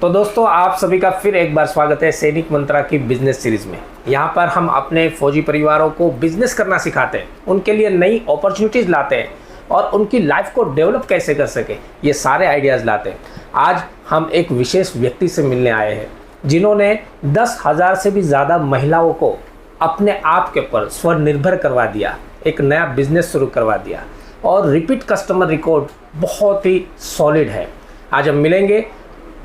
तो दोस्तों आप सभी का फिर एक बार स्वागत है सैनिक मंत्रा की बिजनेस सीरीज में। यहाँ पर हम अपने फौजी परिवारों को बिजनेस करना सिखाते हैं, उनके लिए नई अपॉर्चुनिटीज़ लाते हैं और उनकी लाइफ को डेवलप कैसे कर सके ये सारे आइडियाज़ लाते हैं। आज हम एक विशेष व्यक्ति से मिलने आए हैं जिन्होंने 10,000 से भी ज़्यादा महिलाओं को अपने आप के ऊपर स्वनिर्भर करवा दिया, एक नया बिजनेस शुरू करवा दिया और रिपीट कस्टमर रिकॉर्ड बहुत ही सॉलिड है। आज हम मिलेंगे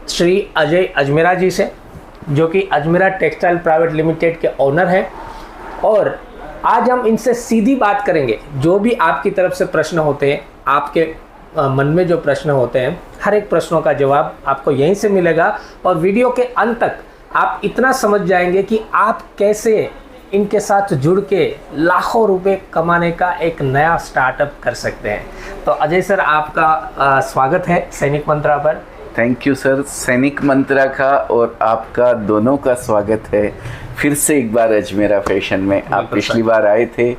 श्री अजय अजमेरा जी से, जो कि अजमेरा टेक्सटाइल प्राइवेट लिमिटेड के ओनर हैं, और आज हम इनसे सीधी बात करेंगे। जो भी आपकी तरफ से प्रश्न होते हैं, आपके मन में जो प्रश्न होते हैं, हर एक प्रश्नों का जवाब आपको यहीं से मिलेगा और वीडियो के अंत तक आप इतना समझ जाएंगे कि आप कैसे इनके साथ जुड़ के लाखों रुपए कमाने का एक नया स्टार्टअप कर सकते हैं। तो अजय सर, आपका स्वागत है सैनिक मंत्रा पर। Thank you sir. सैनिक मंत्रा का और आपका दोनों का स्वागत है फिर से एक बार अजमेरा फैशन में। आप पिछली बार आए थे,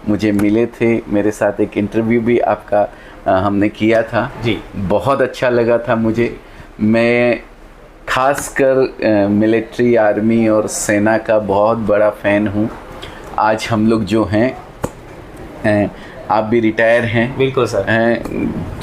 मुझे मिले थे, मेरे साथ एक इंटरव्यू भी आपका हमने किया था जी। बहुत अच्छा लगा था मुझे। मैं खासकर मिलिट्री, आर्मी और सेना का बहुत बड़ा फ़ैन हूँ। आज हम लोग जो हैं, आप भी रिटायर हैं। बिल्कुल सर।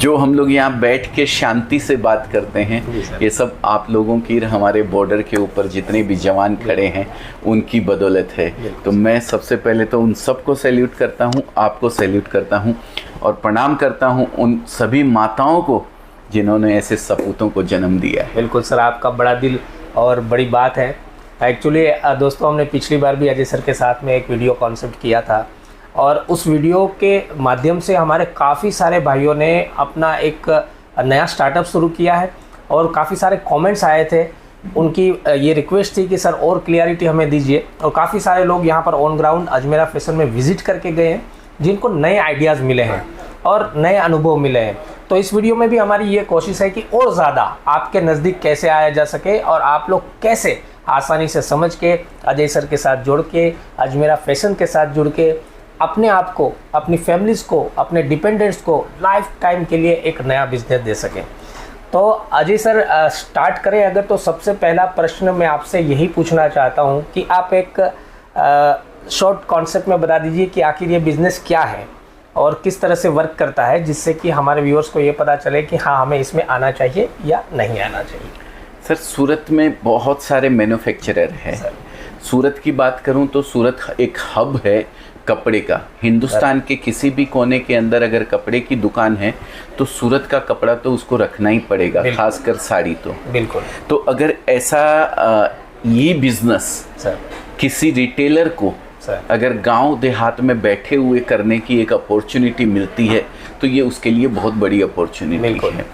जो हम लोग यहाँ बैठ के शांति से बात करते हैं, ये सब आप लोगों की, हमारे बॉर्डर के ऊपर जितने भी जवान खड़े हैं उनकी बदौलत है। तो मैं सबसे पहले तो उन सबको सैल्यूट करता हूँ, आपको सैल्यूट करता हूँ और प्रणाम करता हूँ उन सभी माताओं को जिन्होंने ऐसे सपूतों को जन्म दिया है। बिल्कुल सर, आपका बड़ा दिल और बड़ी बात है। एक्चुअली दोस्तों, हमने पिछली बार भी अजय सर के साथ में एक वीडियो कॉन्सेप्ट किया था और उस वीडियो के माध्यम से हमारे काफ़ी सारे भाइयों ने अपना एक नया स्टार्टअप शुरू किया है और काफ़ी सारे कमेंट्स आए थे। उनकी ये रिक्वेस्ट थी कि सर और क्लियरिटी हमें दीजिए, और काफ़ी सारे लोग यहाँ पर ऑन ग्राउंड अजमेरा फैशन में विजिट करके गए हैं जिनको नए आइडियाज़ मिले हैं और नए अनुभव मिले हैं। तो इस वीडियो में भी हमारी ये कोशिश है कि और ज़्यादा आपके नज़दीक कैसे आया जा सके और आप लोग कैसे आसानी से समझ के अजय सर के साथ जुड़ के, अजमेरा फैशन के साथ जुड़ के अपने आप को, अपनी फैमिलीज़ को, अपने डिपेंडेंट्स को लाइफ टाइम के लिए एक नया बिजनेस दे सकें। तो अजय सर, स्टार्ट करें अगर, तो सबसे पहला प्रश्न मैं आपसे यही पूछना चाहता हूं कि आप एक शॉर्ट कॉन्सेप्ट में बता दीजिए कि आखिर ये बिज़नेस क्या है और किस तरह से वर्क करता है, जिससे कि हमारे व्यूअर्स को ये पता चले कि हाँ, हमें इसमें आना चाहिए या नहीं आना चाहिए। सर, सूरत में बहुत सारे मैन्युफैक्चरर हैं। सूरत की बात करूं तो सूरत एक हब है कपड़े का। हिंदुस्तान के किसी भी कोने के अंदर अगर कपड़े की दुकान है तो सूरत का कपड़ा तो उसको रखना ही पड़ेगा, खासकर साड़ी तो। बिल्कुल। तो अगर ऐसा ये बिजनेस किसी रिटेलर को अगर गांव देहात में बैठे हुए करने की एक अपॉर्चुनिटी मिलती है तो ये उसके लिए बहुत बड़ी अपॉर्चुनिटी है।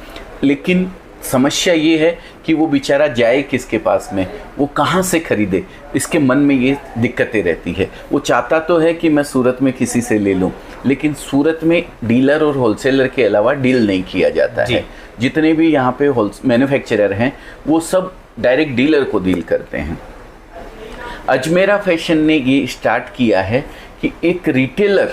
लेकिन समस्या ये है कि वो बेचारा जाए किसके पास में, वो कहाँ से खरीदे, इसके मन में ये दिक्कतें रहती है। वो चाहता तो है कि मैं सूरत में किसी से ले लूँ, लेकिन सूरत में डीलर और होलसेलर के अलावा डील नहीं किया जाता है। जितने भी यहाँ पे मैन्युफैक्चरर हैं वो सब डायरेक्ट डीलर को डील करते हैं। अजमेरा फैशन ने ये स्टार्ट किया है कि एक रिटेलर,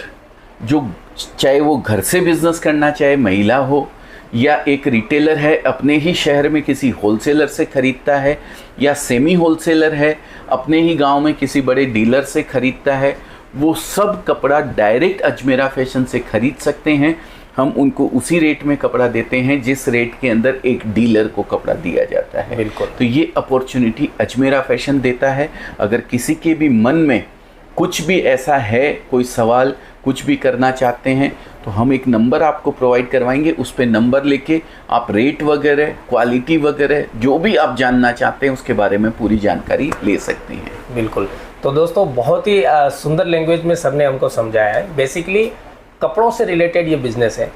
जो चाहे वो घर से बिजनेस करना चाहे, महिला हो, या एक रिटेलर है अपने ही शहर में किसी होलसेलर से ख़रीदता है, या सेमी होलसेलर है अपने ही गांव में किसी बड़े डीलर से ख़रीदता है, वो सब कपड़ा डायरेक्ट अजमेरा फैशन से ख़रीद सकते हैं। हम उनको उसी रेट में कपड़ा देते हैं जिस रेट के अंदर एक डीलर को कपड़ा दिया जाता है। बिल्कुल। तो ये अपॉर्चुनिटी अजमेरा फैशन देता है। अगर किसी के भी मन में कुछ भी ऐसा है, कोई सवाल, कुछ भी करना चाहते हैं, तो हम एक नंबर आपको प्रोवाइड करवाएंगे। उस पर नंबर लेके आप रेट वगैरह, क्वालिटी वगैरह, जो भी आप जानना चाहते हैं उसके बारे में पूरी जानकारी ले सकते हैं। बिल्कुल। तो दोस्तों, बहुत ही सुंदर लैंग्वेज में सर ने हमको समझाया है। बेसिकली कपड़ों से रिलेटेड ये बिज़नेस है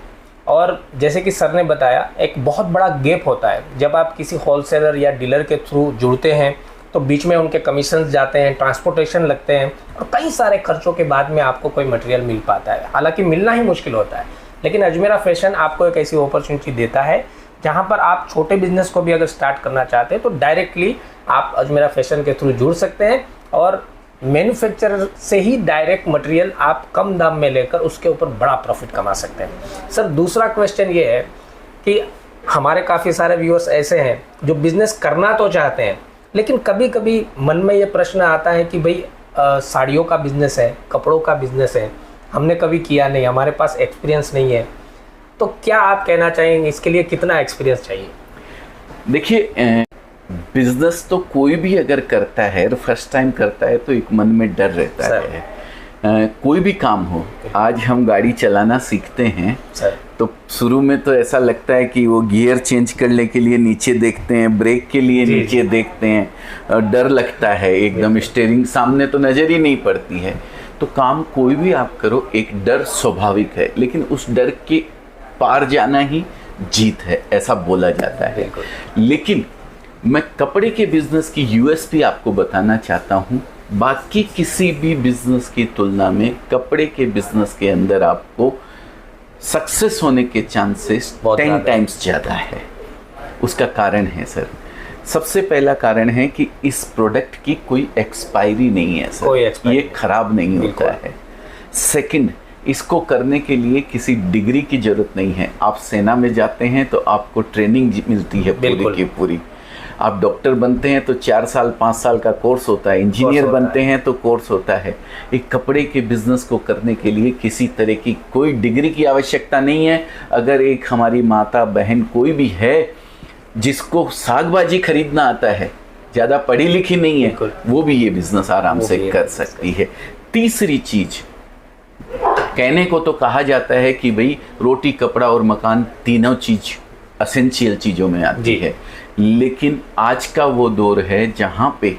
और जैसे कि सर ने बताया, एक बहुत बड़ा गैप होता है जब आप किसी होलसेलर या डीलर के थ्रू जुड़ते हैं, तो बीच में उनके कमीशंस जाते हैं, ट्रांसपोर्टेशन लगते हैं और कई सारे खर्चों के बाद में आपको कोई मटेरियल मिल पाता है। हालांकि मिलना ही मुश्किल होता है, लेकिन अजमेरा फैशन आपको एक ऐसी अपॉर्चुनिटी देता है जहां पर आप छोटे बिजनेस को भी अगर स्टार्ट करना चाहते हैं तो डायरेक्टली आप अजमेरा फैशन के थ्रू जुड़ सकते हैं और मैन्युफैक्चरर से ही डायरेक्ट मटेरियल आप कम दाम में लेकर उसके ऊपर बड़ा प्रॉफिट कमा सकते हैं। सर, दूसरा क्वेश्चन ये है कि हमारे काफ़ी सारे व्यूअर्स ऐसे हैं जो बिज़नेस करना तो चाहते हैं, लेकिन कभी कभी मन में ये प्रश्न आता है कि भाई साड़ियों का बिज़नेस है, कपड़ों का बिज़नेस है, हमने कभी किया नहीं, हमारे पास एक्सपीरियंस नहीं है। तो क्या आप कहना चाहेंगे, इसके लिए कितना एक्सपीरियंस चाहिए? देखिए, बिजनेस तो कोई भी अगर करता है, फर्स्ट टाइम करता है, तो एक मन में डर रहता है। कोई भी काम हो, आज हम गाड़ी चलाना सीखते हैं तो शुरू में तो ऐसा लगता है कि वो गियर चेंज करने के लिए नीचे देखते हैं, ब्रेक के लिए नीचे देखते हैं, डर लगता है एकदम, स्टीयरिंग सामने तो नज़र ही नहीं पड़ती है। तो काम कोई भी आप करो, एक डर स्वाभाविक है, लेकिन उस डर के पार जाना ही जीत है, ऐसा बोला जाता है। लेकिन मैं कपड़े के बिजनेस की यूएसपी आपको बताना चाहता हूँ। बाकी किसी भी बिजनेस की तुलना में कपड़े के बिजनेस के अंदर आपको सक्सेस होने के चांसेस 10 टाइम्स ज़्यादा है। उसका कारण है सर, सबसे पहला कारण है कि इस प्रोडक्ट की कोई एक्सपायरी नहीं है सर, ये खराब नहीं होता है। सेकंड, इसको करने के लिए किसी डिग्री की ज़रूरत नहीं है। आप सेना में जाते हैं तो आपको ट्रेनिंग मिलती है पूरी की पूरी। आप डॉक्टर बनते हैं तो 4 साल 5 साल का कोर्स होता है, इंजीनियर बनते हैं तो कोर्स होता है। एक कपड़े के बिजनेस को करने के लिए किसी तरह की कोई डिग्री की आवश्यकता नहीं है। अगर एक हमारी माता बहन कोई भी है जिसको सागबाजी खरीदना आता है, ज़्यादा पढ़ी लिखी नहीं है, वो भी ये बिजनेस आराम से कर सकती है। तीसरी चीज, कहने को तो कहा जाता है कि भाई रोटी कपड़ा और मकान तीनों चीज एसेंशियल चीज़ों में आती है, लेकिन आज का वो दौर है जहाँ पे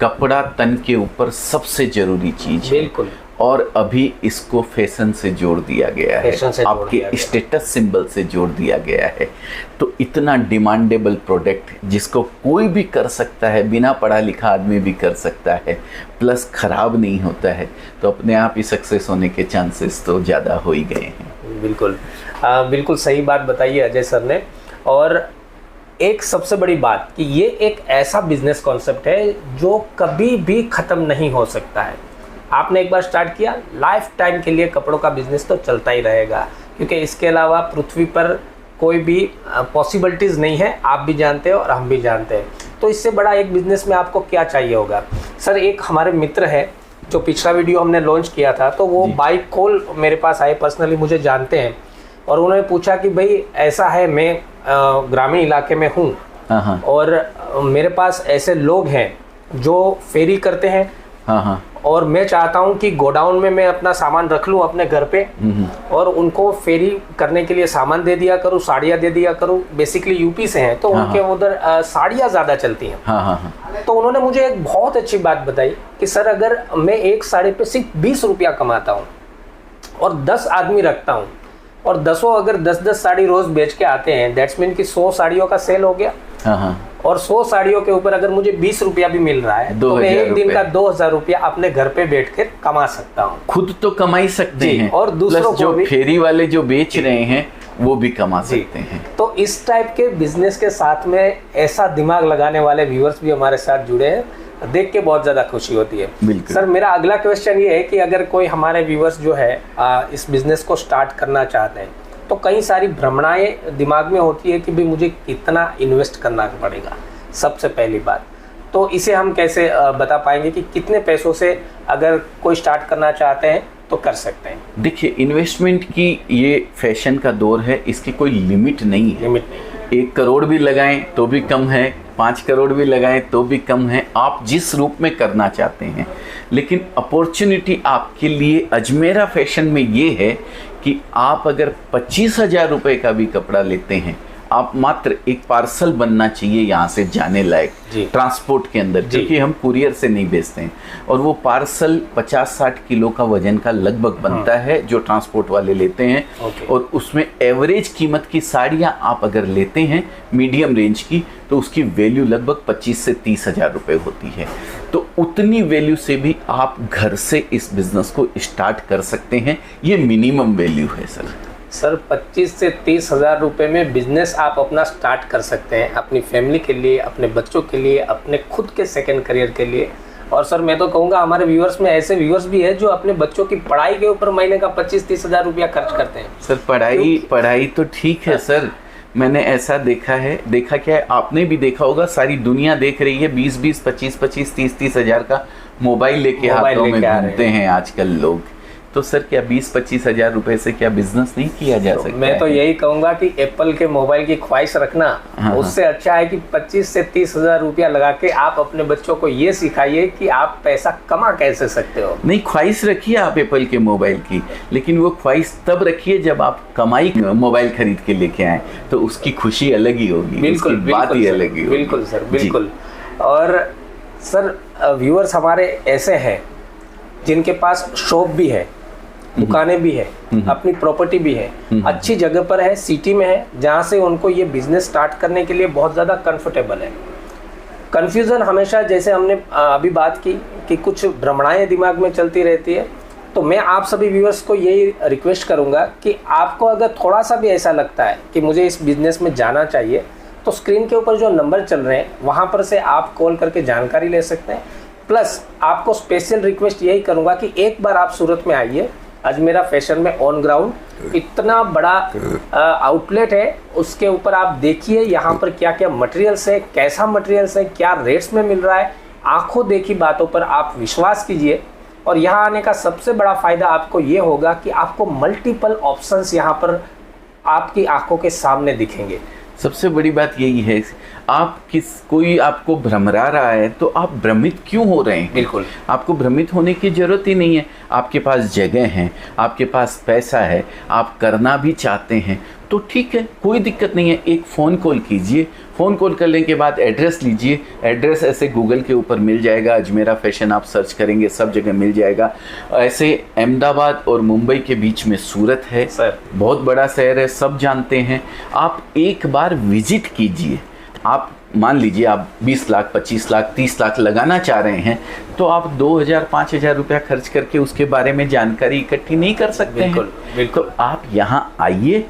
कपड़ा तन के ऊपर सबसे जरूरी चीज है। बिल्कुल। और अभी इसको फैशन से जोड़ दिया गया है, आपके स्टेटस सिंबल से जोड़ दिया गया है। तो इतना डिमांडेबल प्रोडक्ट जिसको कोई भी कर सकता है, बिना पढ़ा लिखा आदमी भी कर सकता है, प्लस ख़राब नहीं होता है, तो अपने आप ही सक्सेस होने के चांसेस तो ज़्यादा हो ही गए हैं। बिल्कुल बिल्कुल सही बात बताई है अजय सर ने। और एक सबसे बड़ी बात कि ये एक ऐसा बिजनेस कॉन्सेप्ट है जो कभी भी ख़त्म नहीं हो सकता है। आपने एक बार स्टार्ट किया, लाइफ टाइम के लिए कपड़ों का बिजनेस तो चलता ही रहेगा, क्योंकि इसके अलावा पृथ्वी पर कोई भी पॉसिबिलिटीज़ नहीं है, आप भी जानते हो और हम भी जानते हैं। तो इससे बड़ा एक बिज़नेस में आपको क्या चाहिए होगा? सर, एक हमारे मित्र है जो पिछला वीडियो हमने लॉन्च किया था, तो वो बाइक कॉल मेरे पास आए, पर्सनली मुझे जानते हैं, और उन्होंने पूछा कि भाई ऐसा है, मैं ग्रामीण इलाके में हूँ और मेरे पास ऐसे लोग हैं जो फेरी करते हैं, और मैं चाहता हूँ कि गोडाउन में मैं अपना सामान रख लूँ अपने घर पे और उनको फेरी करने के लिए सामान दे दिया करूँ, साड़ियाँ दे दिया करूँ। बेसिकली यूपी से हैं तो उनके उधर साड़ियाँ ज़्यादा चलती हैं। तो उन्होंने मुझे एक बहुत अच्छी बात बताई कि सर, अगर मैं एक साड़ी पे सिर्फ 20 रुपया कमाता हूँ और 10 आदमी रखता हूँ और 10 अगर 10-10 साड़ी रोज बेच के आते हैं, दैट्स मीन कि 100 साड़ियों का सेल हो गया। और 100 साड़ियों के ऊपर अगर मुझे 20 रुपया भी मिल रहा है तो मैं एक दिन का 2000 रुपया अपने घर पे बैठ कर कमा सकता हूँ। खुद तो कमा ही सकते हैं और दूसरों को भी, फेरी वाले जो बेच रहे हैं वो भी कमा सकते हैं। तो इस टाइप के बिजनेस के साथ में ऐसा दिमाग लगाने वाले व्यूअर्स भी हमारे साथ जुड़े हैं, देख के बहुत ज़्यादा खुशी होती है। सर, मेरा अगला क्वेश्चन ये है कि अगर कोई हमारे व्यूअर्स जो है इस बिज़नेस को स्टार्ट करना चाहते हैं, तो कई सारी भ्रमणाएं दिमाग में होती है कि भाई मुझे कितना इन्वेस्ट करना पड़ेगा, सबसे पहली बात। तो इसे हम कैसे बता पाएंगे कि कितने पैसों से अगर कोई स्टार्ट करना चाहते हैं तो कर सकते हैं? देखिए, इन्वेस्टमेंट की ये फैशन का दौर है, इसकी कोई लिमिट नहीं है। 1 करोड़ भी लगाएं तो भी कम है, 5 करोड़ भी लगाएं तो भी कम है, आप जिस रूप में करना चाहते हैं। लेकिन अपॉर्चुनिटी आपके लिए अजमेरा फैशन में ये है कि आप अगर 25,000 रुपये का भी कपड़ा लेते हैं, आप मात्र एक पार्सल बनना चाहिए यहाँ से जाने लायक ट्रांसपोर्ट के अंदर, क्योंकि हम कुरियर से नहीं भेजते हैं, और वो पार्सल 50-60 किलो का वजन का लगभग बनता है जो ट्रांसपोर्ट वाले लेते हैं। और उसमें एवरेज कीमत की साड़ियाँ आप अगर लेते हैं मीडियम रेंज की, तो उसकी वैल्यू लगभग 25 से 30,000 रुपये होती है। तो उतनी वैल्यू से भी आप घर से इस बिज़नेस को स्टार्ट कर सकते हैं, ये मिनिमम वैल्यू है सर। 25 से 30,000 रुपये में बिजनेस आप अपना स्टार्ट कर सकते हैं, अपनी फैमिली के लिए, अपने बच्चों के लिए, अपने खुद के सेकंड करियर के लिए। और सर, मैं तो कहूँगा हमारे व्यूअर्स में ऐसे व्यूअर्स भी है जो अपने बच्चों की पढ़ाई के ऊपर महीने का 25-30 हज़ार रुपया खर्च करते हैं। सर, पढ़ाई तो ठीक है सर, मैंने ऐसा देखा है, देखा क्या है, आपने भी देखा होगा, सारी दुनिया देख रही है, 20-20, 25-25, 30-30 हजार का मोबाइल लेके हाथों में घूमते हैं आजकल लोग। तो सर क्या 20-25 हजार रुपए से क्या बिजनेस नहीं किया जा सकता? मैं तो यही कहूंगा कि एप्पल के मोबाइल की ख्वाहिश रखना उससे अच्छा है कि 25 से 30 हजार रुपया लगा के आप अपने बच्चों को ये सिखाइए कि आप पैसा कमा कैसे सकते हो। नहीं, ख्वाहिश रखिए आप एप्पल के मोबाइल की, लेकिन वो ख्वाहिश तब रखिए जब आप कमाई मोबाइल खरीद के लेके आए, तो उसकी खुशी अलग ही होगी। बिल्कुल, बात ही अलग ही होगी। बिल्कुल सर, बिल्कुल। और सर व्यूअर्स हमारे ऐसे हैं जिनके पास शॉप भी है, दुकानें भी है, अपनी प्रॉपर्टी भी है, अच्छी जगह पर है, सिटी में है, जहाँ से उनको ये बिजनेस स्टार्ट करने के लिए बहुत ज़्यादा कंफर्टेबल है। कंफ्यूजन हमेशा, जैसे हमने अभी बात की कि कुछ भ्रमणाएं दिमाग में चलती रहती है, तो मैं आप सभी व्यूअर्स को यही रिक्वेस्ट करूँगा कि आपको अगर थोड़ा सा भी ऐसा लगता है कि मुझे इस बिज़नेस में जाना चाहिए, तो स्क्रीन के ऊपर जो नंबर चल रहे हैं वहाँ पर से आप कॉल करके जानकारी ले सकते हैं। प्लस आपको स्पेशल रिक्वेस्ट यही करूँगा कि एक बार आप सूरत में आइए, अजमेरा फैशन में ऑन ग्राउंड इतना बड़ा आउटलेट है, उसके ऊपर आप देखिए यहाँ पर क्या क्या मटेरियल्स है, कैसा मटेरियल्स है, क्या रेट्स में मिल रहा है। आंखों देखी बातों पर आप विश्वास कीजिए, और यहाँ आने का सबसे बड़ा फ़ायदा आपको ये होगा कि आपको मल्टीपल ऑप्शंस यहाँ पर आपकी आंखों के सामने दिखेंगे। सबसे बड़ी बात यही है, कोई आपको भ्रमरा रहा है तो आप भ्रमित क्यों हो रहे हैं? बिल्कुल, आपको भ्रमित होने की ज़रूरत ही नहीं है। आपके पास जगह है, आपके पास पैसा है, आप करना भी चाहते हैं तो ठीक है, कोई दिक्कत नहीं है। एक फ़ोन कॉल कीजिए, फ़ोन कॉल करने के बाद एड्रेस लीजिए, एड्रेस ऐसे गूगल के ऊपर मिल जाएगा, अजमेरा फैशन आप सर्च करेंगे सब जगह मिल जाएगा। ऐसे अहमदाबाद और मुंबई के बीच में सूरत है सर, बहुत बड़ा शहर है, सब जानते हैं। आप एक बार विजिट कीजिए। आप मान लीजिए आप 20 लाख, 25 लाख, 30 लाख लगाना चाह रहे हैं, तो आप 2,000-5,000 रुपया खर्च करके उसके बारे में जानकारी इकट्ठी नहीं कर सकते हैं। बिल्कुल, तो आप यहाँ आइए।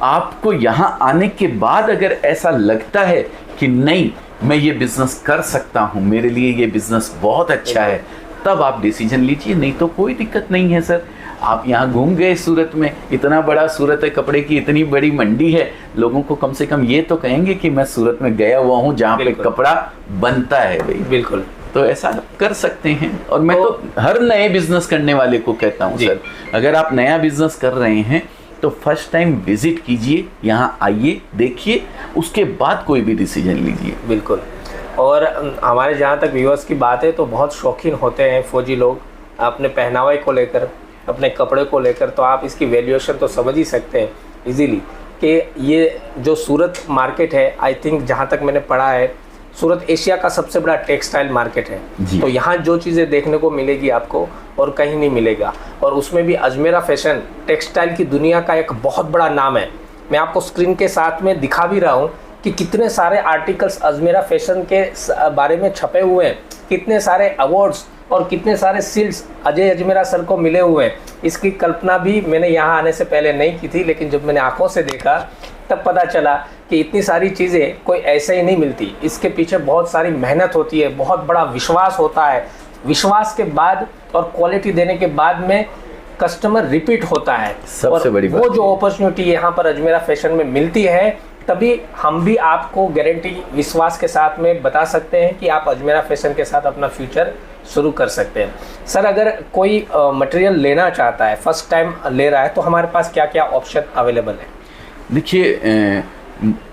आपको यहाँ आने के बाद अगर ऐसा लगता है कि नहीं मैं ये बिज़नेस कर सकता हूँ, मेरे लिए ये बिज़नेस बहुत अच्छा है, तब आप डिसीजन लीजिए, नहीं तो कोई दिक्कत नहीं है सर। आप यहाँ घूम गए सूरत में, इतना बड़ा सूरत है, कपड़े की इतनी बड़ी मंडी है, लोगों को कम से कम ये तो कहेंगे कि मैं सूरत में गया हुआ हूँ जहाँ पे कपड़ा बनता है भाई। बिल्कुल, तो ऐसा कर सकते हैं। और मैं तो हर नए बिजनेस करने वाले को कहता हूँ सर, अगर आप नया बिजनेस कर रहे हैं तो फर्स्ट टाइम विजिट कीजिए, यहाँ आइए, देखिए, उसके बाद कोई भी डिसीजन लीजिए। बिल्कुल। और हमारे जहाँ तक व्यूअर्स की बात है तो बहुत शौकीन होते हैं फौजी लोग अपने पहनावे को लेकर, अपने कपड़े को लेकर, तो आप इसकी वैल्यूएशन तो समझ ही सकते हैं इजीली कि ये जो सूरत मार्केट है, आई थिंक जहाँ तक मैंने पढ़ा है, सूरत एशिया का सबसे बड़ा टेक्सटाइल मार्केट है। तो यहाँ जो चीज़ें देखने को मिलेगी आपको और कहीं नहीं मिलेगा, और उसमें भी अजमेरा फैशन टेक्सटाइल की दुनिया का एक बहुत बड़ा नाम है। मैं आपको स्क्रीन के साथ में दिखा भी रहा हूँ कि कितने सारे आर्टिकल्स अजमेरा फैशन के बारे में छपे हुए हैं, कितने सारे अवार्ड्स और कितने सारे सील्स अजय अजमेरा सर को मिले हुए हैं। इसकी कल्पना भी मैंने यहाँ आने से पहले नहीं की थी, लेकिन जब मैंने आंखों से देखा तब पता चला कि इतनी सारी चीज़ें कोई ऐसे ही नहीं मिलती, इसके पीछे बहुत सारी मेहनत होती है, बहुत बड़ा विश्वास होता है। विश्वास के बाद और क्वालिटी देने के बाद में कस्टमर रिपीट होता है, सबसे बड़ी वो जो अपॉर्चुनिटी यहाँ पर अजमेरा फैशन में मिलती है, तभी हम भी आपको गारंटी विश्वास के साथ में बता सकते हैं कि आप अजमेरा फैशन के साथ अपना फ्यूचर शुरू कर सकते हैं। सर, अगर कोई मटेरियल लेना चाहता है, फर्स्ट टाइम ले रहा है, तो हमारे पास क्या क्या ऑप्शन अवेलेबल है? देखिए,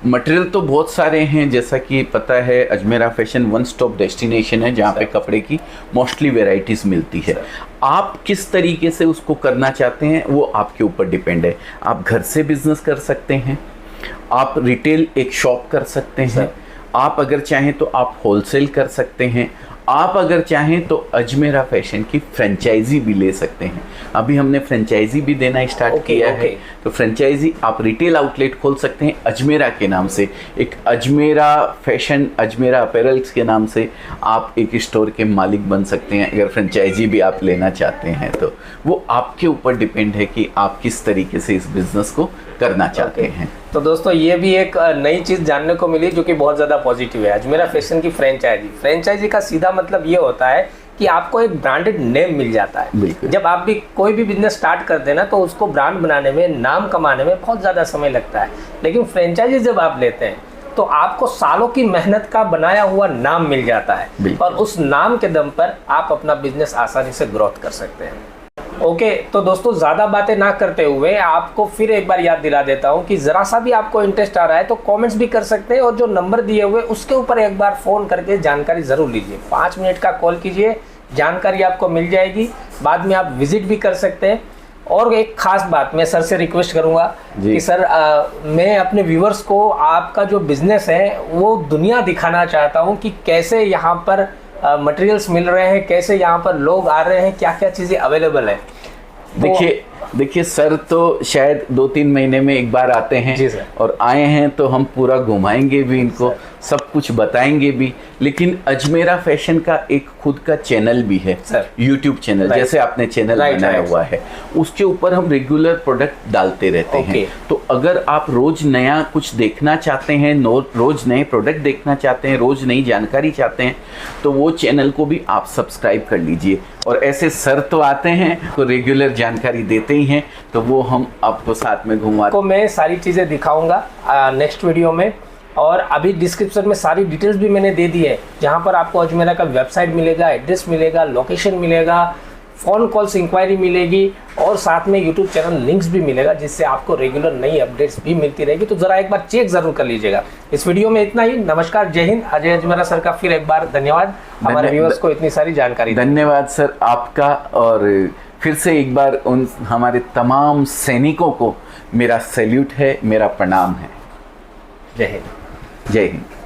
मटेरियल तो बहुत सारे हैं, जैसा कि पता है Ajmera fashion one stop destination है जहाँ पे कपड़े की मोस्टली वेराइटीज़ मिलती है। आप किस तरीके से उसको करना चाहते हैं वो आपके ऊपर डिपेंड है। आप घर से बिजनेस कर सकते हैं, आप रिटेल एक शॉप कर सकते हैं, आप अगर चाहें तो आप होलसेल कर सकते हैं, आप अगर चाहें तो अजमेरा फैशन की फ्रेंचाइजी भी ले सकते हैं। अभी हमने फ्रेंचाइजी भी देना स्टार्ट किया है, तो फ्रेंचाइजी आप रिटेल आउटलेट खोल सकते हैं अजमेरा के नाम से, एक अजमेरा फैशन, अजमेरा अपैरल्स के नाम से आप एक स्टोर के मालिक बन सकते हैं। अगर फ्रेंचाइजी भी आप लेना चाहते हैं तो वो आपके ऊपर डिपेंड है कि आप किस तरीके से इस बिज़नेस को करना चाहते हैं। तो दोस्तों, ये भी एक नई चीज़ जानने को मिली जो कि बहुत ज़्यादा पॉजिटिव है। अजमेरा फैशन की फ्रेंचाइजी का सीधा मतलब ये होता है कि आपको एक ब्रांडेड नेम मिल जाता है। जब आप भी कोई भी बिजनेस स्टार्ट करते हैं ना, तो उसको ब्रांड बनाने में, नाम कमाने में बहुत ज़्यादा समय लगता है। लेकिन फ्रेंचाइजी जब आप लेते हैं तो आपको सालों की मेहनत का बनाया हुआ नाम मिल जाता है और उस नाम के दम पर आप अपना बिजनेस आसानी से ग्रोथ कर सकते हैं। ओके, तो दोस्तों ज़्यादा बातें ना करते हुए आपको फिर एक बार याद दिला देता हूँ कि ज़रा सा भी आपको इंटरेस्ट आ रहा है तो कमेंट्स भी कर सकते हैं, और जो नंबर दिए हुए उसके ऊपर एक बार फ़ोन करके जानकारी ज़रूर लीजिए। 5 मिनट का कॉल कीजिए, जानकारी आपको मिल जाएगी। बाद में आप विजिट भी कर सकते हैं। और एक खास बात मैं सर से रिक्वेस्ट करूंगा कि सर मैं अपने व्यूअर्स को आपका जो बिज़नेस है वो दुनिया दिखाना चाहता हूँ कि कैसे यहाँ पर मटेरियल्स मिल रहे हैं, कैसे यहाँ पर लोग आ रहे हैं, क्या क्या चीज़ें अवेलेबल है। देखिए सर तो शायद 2-3 महीने में एक बार आते हैं जी सर। और आए हैं तो हम पूरा घुमाएंगे भी इनको, सब कुछ बताएंगे भी। लेकिन अजमेरा फैशन का एक खुद का चैनल भी है सर, यूट्यूब चैनल, जैसे आपने चैनल बनाया हुआ है, उसके ऊपर हम रेगुलर प्रोडक्ट डालते रहते हैं। तो अगर आप रोज नया कुछ देखना चाहते हैं, रोज नए प्रोडक्ट देखना चाहते हैं, रोज नई जानकारी चाहते हैं, तो वो चैनल को भी आप सब्सक्राइब कर लीजिए। और ऐसे सर तो आते हैं तो रेगुलर जानकारी देते ही हैं, तो वो हम आपको साथ में घुमा को मैं सारी चीज़ें दिखाऊंगा नेक्स्ट वीडियो में। और अभी डिस्क्रिप्शन में सारी डिटेल्स भी मैंने दे दी है, जहां पर आपको अजमेरा का वेबसाइट मिलेगा, एड्रेस मिलेगा, लोकेशन मिलेगा, फ़ोन कॉल्स इंक्वायरी मिलेगी और साथ में यूट्यूब चैनल लिंक्स भी मिलेगा, जिससे आपको रेगुलर नई अपडेट्स भी मिलती रहेगी। तो ज़रा एक बार चेक ज़रूर कर लीजिएगा। इस वीडियो में इतना ही। नमस्कार, जय हिंद। अजय अजमेरा सर का फिर एक बार धन्यवाद हमारे व्यूअर्स को इतनी सारी जानकारी। धन्यवाद सर आपका। और फिर से एक बार उन हमारे तमाम सैनिकों को मेरा सैल्यूट है, मेरा प्रणाम है। जय हिंद। जय हिंद।